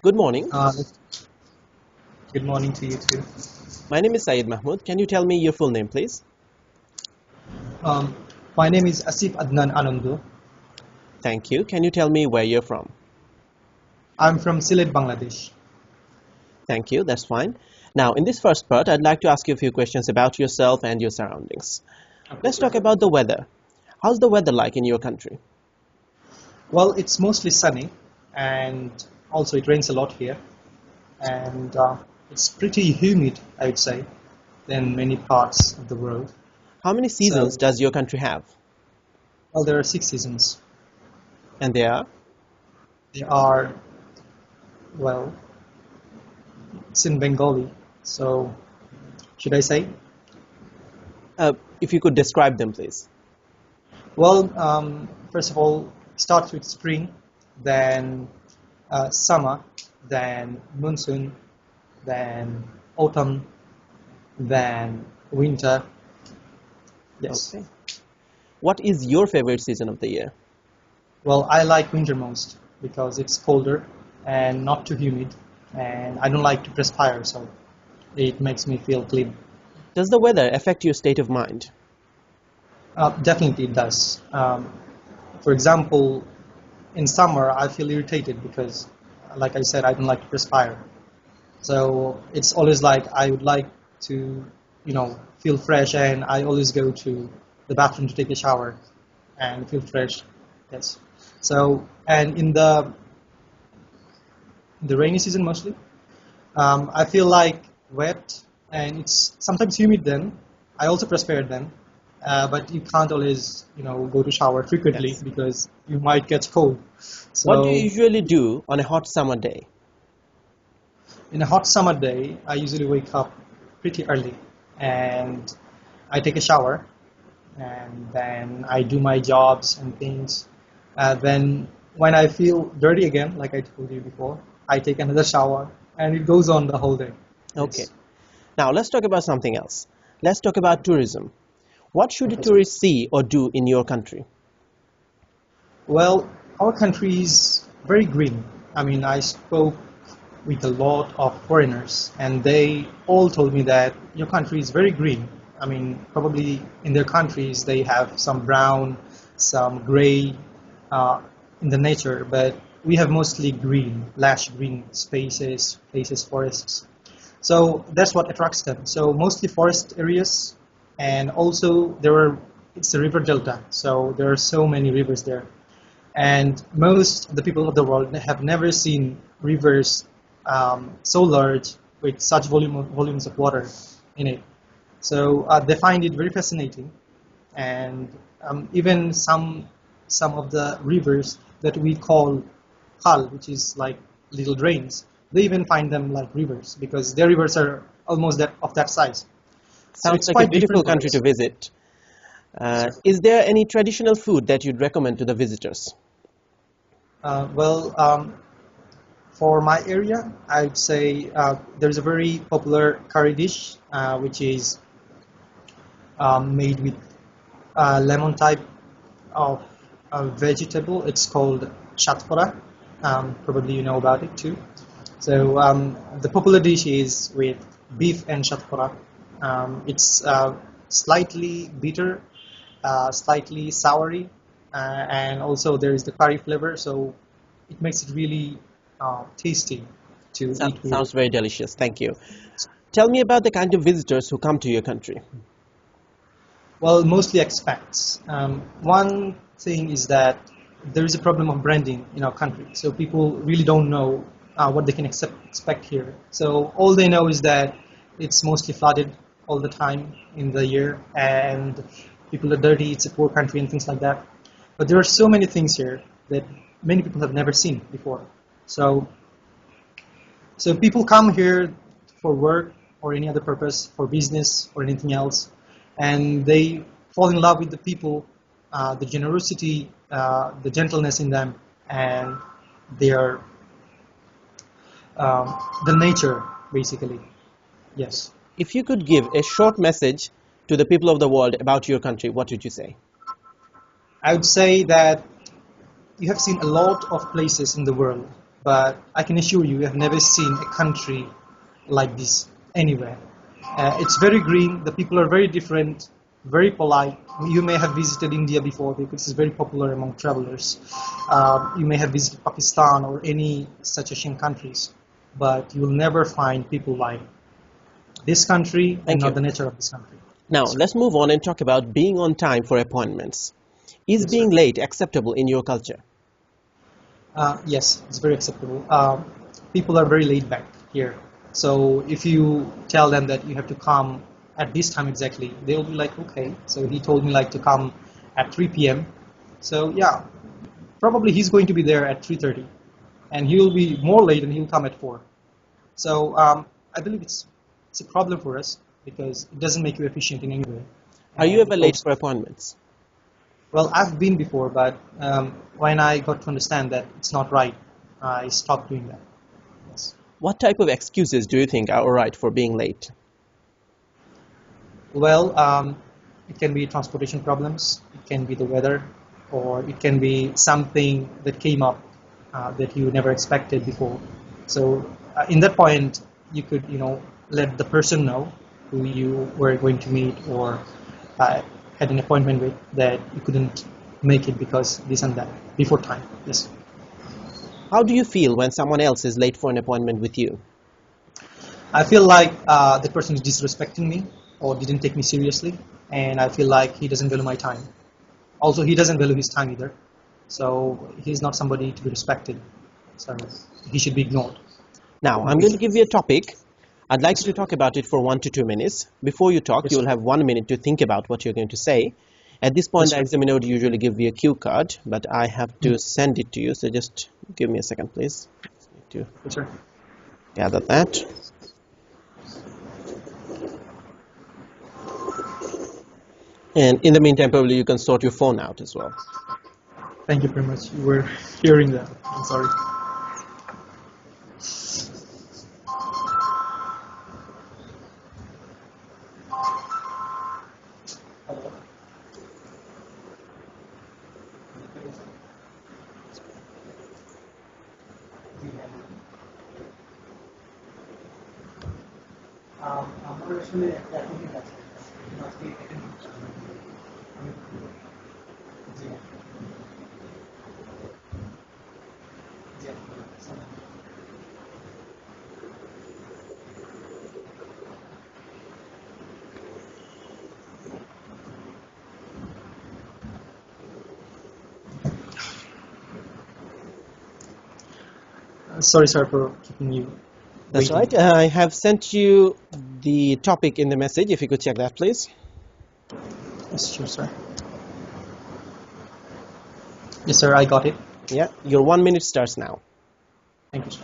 Good morning. Uh, Good morning to you too. My name is Syed Mahmood. Can you tell me your full name, please? Um, my name is Asif Adnan Anandu. Thank you. Can you tell me where you're from? I'm from Sylhet, Bangladesh. Thank you. That's fine. Now, in this first part, I'd like to ask you a few questions about yourself and your surroundings. Let's talk about the weather. How's the weather like in your country? Well, it's mostly sunny, and also it rains a lot here, and it's pretty humid, I would say, than many parts of the world. How many seasons So, does your country have? well, there are 6 seasons. And they are? They are, well, it's in Bengali. So, should I say? If you could describe them, please. Well, first of all, starts with spring, then summer, then monsoon, then autumn, then winter. Yes. Okay. What is your favorite season of the year? Well, I like winter most because it's colder and not too humid, and I don't like to perspire, so it makes me feel clean. Does the weather affect your state of mind? Definitely it does. For example, in summer, I feel irritated because, like I said, I don't like to perspire. So it's always like I would like to, feel fresh, and I always go to the bathroom to take a shower and feel fresh. Yes. So and in the rainy season mostly, I feel like wet, and it's sometimes humid then. I also perspire then, but you can't always, go to shower frequently Yes. because you might get cold. What do you So usually do on a hot summer day? in a hot summer day, I usually wake up pretty early and I take a shower and then I do my jobs and things. Then when I feel dirty again, like I told you before, I take another shower and it goes on the whole day. Okay. Yes. Now, let's talk about something else. Let's talk about tourism. What should a Okay. tourist see or do in your country? Well, our country is very green. I mean, I spoke with a lot of foreigners, and they all told me that your country is very green. I mean, probably in their countries they have some brown, some gray uh, in the nature, but we have mostly green, lush green spaces, places, forests. So that's what attracts them. So mostly forest areas, and also it's a river delta, so there are so many rivers there. And most of the people of the world have never seen rivers so large with such volumes of water in it. So they find it very fascinating, and even some of the rivers that we call khal, which is like little drains, they even find them like rivers because their rivers are almost that size. So Sounds it's like a quite beautiful different from country to us. visit. Sir. Is there any traditional food that you'd recommend to the visitors? Well, for my area, I'd say there's a very popular curry dish, which is made with lemon type of vegetable. It's called shatpora. Probably you know about it too. So the popular dish is with beef and shatpora. It's slightly bitter, slightly soury, and also there is the curry flavor. So it makes it really tasty to eat with. Sounds very delicious. Thank you. Tell me about the kind of visitors who come to your country. Well, mostly expats. One thing is that there is a problem of branding in our country, so people really don't know what they can expect here. So all they know is that it's mostly flooded all the time in the year, and people are dirty. It's a poor country and things like that. But there are so many things here that many people have never seen before. So so people come here for work or any other purpose, for business or anything else, and they fall in love with the people, the generosity, the gentleness in them, and their the nature basically. Yes, If you could give a short message to the people of the world about your country, what would you say? I would say that you have seen a lot of places in the world, but I can assure you, have never seen a country like this anywhere. It's very green. The people are very different, very polite. You may have visited India before because it's very popular among travelers. You may have visited Pakistan or any such Asian countries, but you will never find people like this country and Thank not you. the nature of this country. Now, let's move on and talk about being on time for appointments. Is Yes, being sir. late acceptable in your culture? Yes, it's very acceptable. People are very laid back here. So if you tell them that you have to come at this time exactly, they'll be like, okay. So he told me like to come at 3 p.m. So yeah, probably he's going to be there at 3:30, and he will be more late and he'll come at 4. So I believe it's a problem for us because it doesn't make you efficient in any way. Are you And ever late also, for appointments? well, I've been before, but when I got to understand that it's not right, I stopped doing that. Yes. What type of excuses do you think are alright for being late? Well, it can be transportation problems, it can be the weather, or it can be something that came up that you never expected before. So in that point, you could, let the person know who you were going to meet or had an appointment with that you couldn't make it because this and that before time. Yes. How do you feel when someone else is late for an appointment with you? I feel like the person is disrespecting me or didn't take me seriously, and I feel like he doesn't value my time. Also, he doesn't value his time either, so he's not somebody to be respected. So he should be ignored. Now, In the I'm going to future. give you a topic. I'd like you to talk about it for 1 to 2 minutes. Before you talk, Yes, you sir. will have 1 minute to think about what you're going to say. At this point, Yes, the sir. examiner would usually give you a cue card, but I have to send it to you, so just give me a second, please. Just need to Yes, sir. gather that. And in the meantime, probably you can sort your phone out as well. Thank you very much. You were hearing that. I'm sorry. Sorry, sir, for keeping you That's waiting. right. I have sent you the topic in the message. If you could check that, please. Yes, sure, sir. Yes, sir, I got it. Yeah, your 1 minute starts now. Thank you, sir.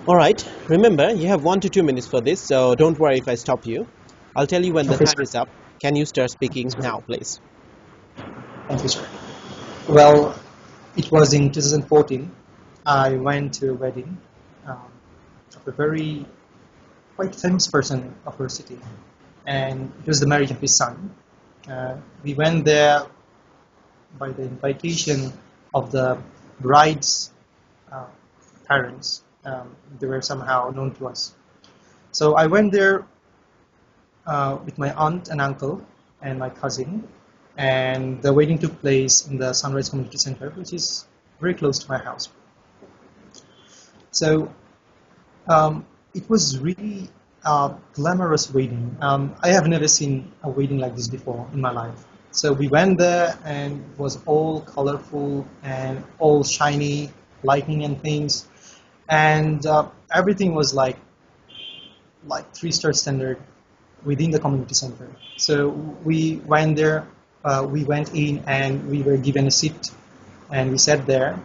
All right. Remember, you have 1 to 2 minutes for this, so don't worry if I stop you. I'll tell you when the Okay, time sir. is up. Can you start speaking now, please? Thank you, sir. Well, it was in 2014. I went to a wedding um, of a very quite famous person of our city, and it was the marriage of his son. We went there by the invitation of the bride's uh, parents. They were somehow known to us. So I went there with my aunt and uncle and my cousin, and the wedding took place in the Sunrise Community Center, which is very close to my house. So it was really Glamorous wedding. I have never seen a wedding like this before in my life. So we went there and it was all colorful and all shiny, lightning and things, and everything was like three-star standard within the community center. So we went there, we went in and we were given a seat and we sat there.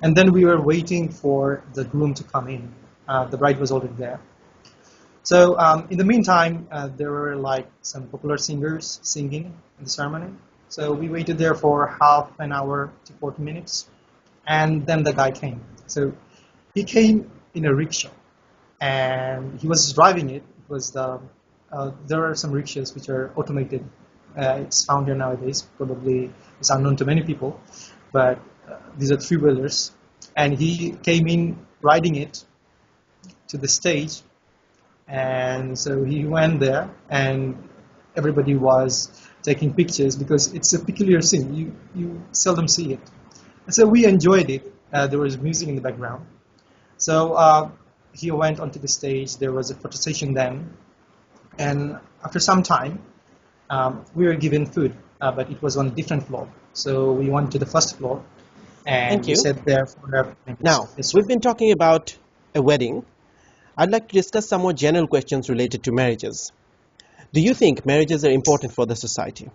And then we were waiting for the groom to come in. The bride was already there. So in the meantime, there were like some popular singers singing in the ceremony. So we waited there for half an hour to 40 minutes. And then the guy came. So he came in a rickshaw. And he was driving it. It was there are some rickshaws which are automated. It's found here nowadays. Probably it's unknown to many people. But these are three-wheelers. And he came in riding it to the stage. And so he went there, and everybody was taking pictures because it's a peculiar scene. You seldom see it. And so we enjoyed it. There was music in the background. So he went onto the stage. There was a photo session then. And after some time, we were given food, but it was on a different floor. So we went to the first floor, and Thank we you. sat there for minutes. Now, Yes, we've been talking about a wedding. I'd like to discuss some more general questions related to marriages. Do you think marriages are important for the society?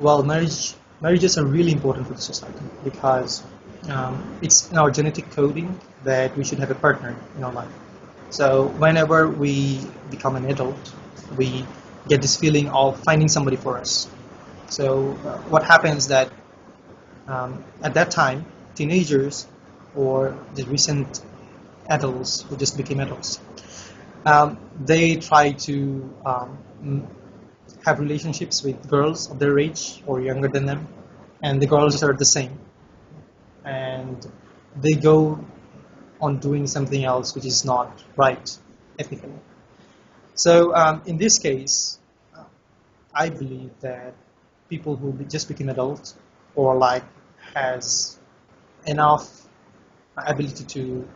well, marriages are really important for the society because it's in our genetic coding that we should have a partner in our life. So whenever we become an adult, we get this feeling of finding somebody for us. So what happens that at that time, teenagers or the recent adults who just became adults, they try to have relationships with girls of their age or younger than them, and the girls are the same, and they go on doing something else which is not right ethically. So in this case, I believe that people who just became adults or like has enough ability to,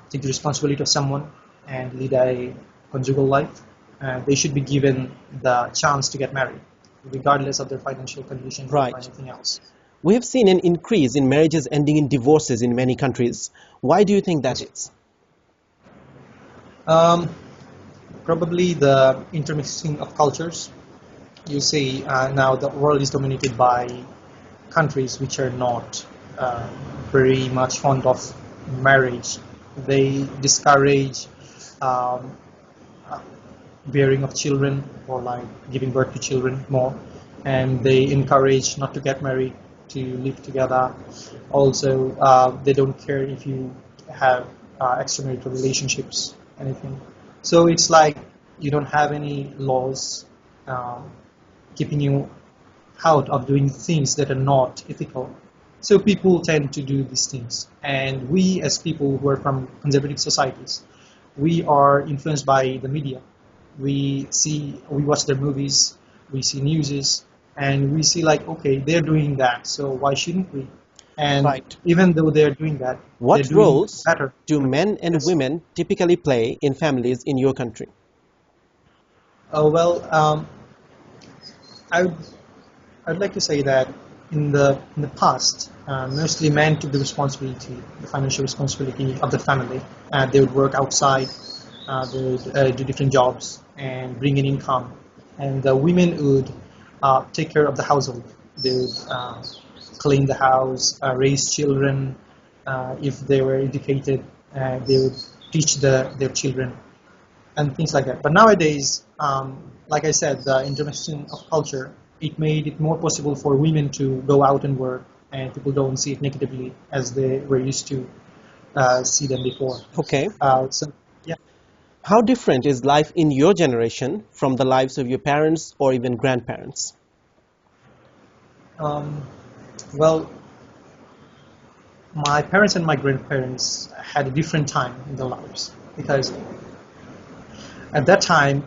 take the responsibility of someone and lead a conjugal life, they should be given the chance to get married, regardless of their financial condition or Right. anything else. We have seen an increase in marriages ending in divorces in many countries. Why do you think that is? Um, Probably the intermixing of cultures. You see, now the world is dominated by countries which are not very much fond of marriage. They discourage um, uh, bearing of children or like giving birth to children more, and they encourage not to get married, to live together. Also, they don't care if you have extramarital relationships, anything. So it's like you don't have any laws um, keeping you out of doing things that are not ethical. So people tend to do these things. And we as people who are from conservative societies, we are influenced by the media. We watch their movies, we see newses, and we see like, okay, they're doing that, so why shouldn't we? And Right. even though they're doing that, they're What doing roles better. do men and Yes. women typically play in families in your country? Well, I would I'd like to say that in the past, mostly men took the responsibility, the financial responsibility of the family. They would work outside, they would do different jobs and bring in income, and the women would take care of the household. They would clean the house, raise children. If they were educated, they would teach their children and things like that. But nowadays, like I said, the intermixing of culture, it made it more possible for women to go out and work, and people don't see it negatively as they were used to see them before. Okay. So, yeah. How different is life in your generation from the lives of your parents or even grandparents? Um, well, my parents and my grandparents had a different time in their lives because at that time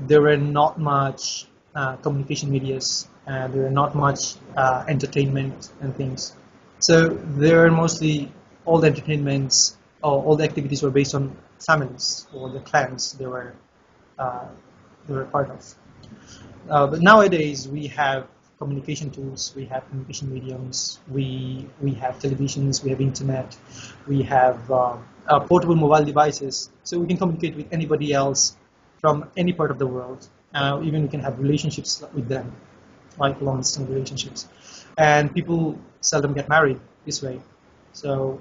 there were not much communication medias, there were not much entertainment and things. So there were mostly all the entertainments all the activities were based on families or the clans uh, they were part of. But nowadays we have communication tools, we have communication mediums, we have televisions, we have internet, we have portable mobile devices, so we can communicate with anybody else from any part of the world. Even we can have relationships with them, like long-distance relationships. And people seldom get married this way. So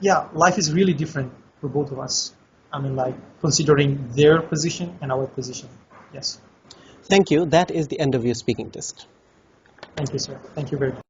yeah, life is really different for both of us. I mean, like considering their position and our position. Yes. Thank you. That is the end of your speaking test. Thank you, sir. Thank you very much.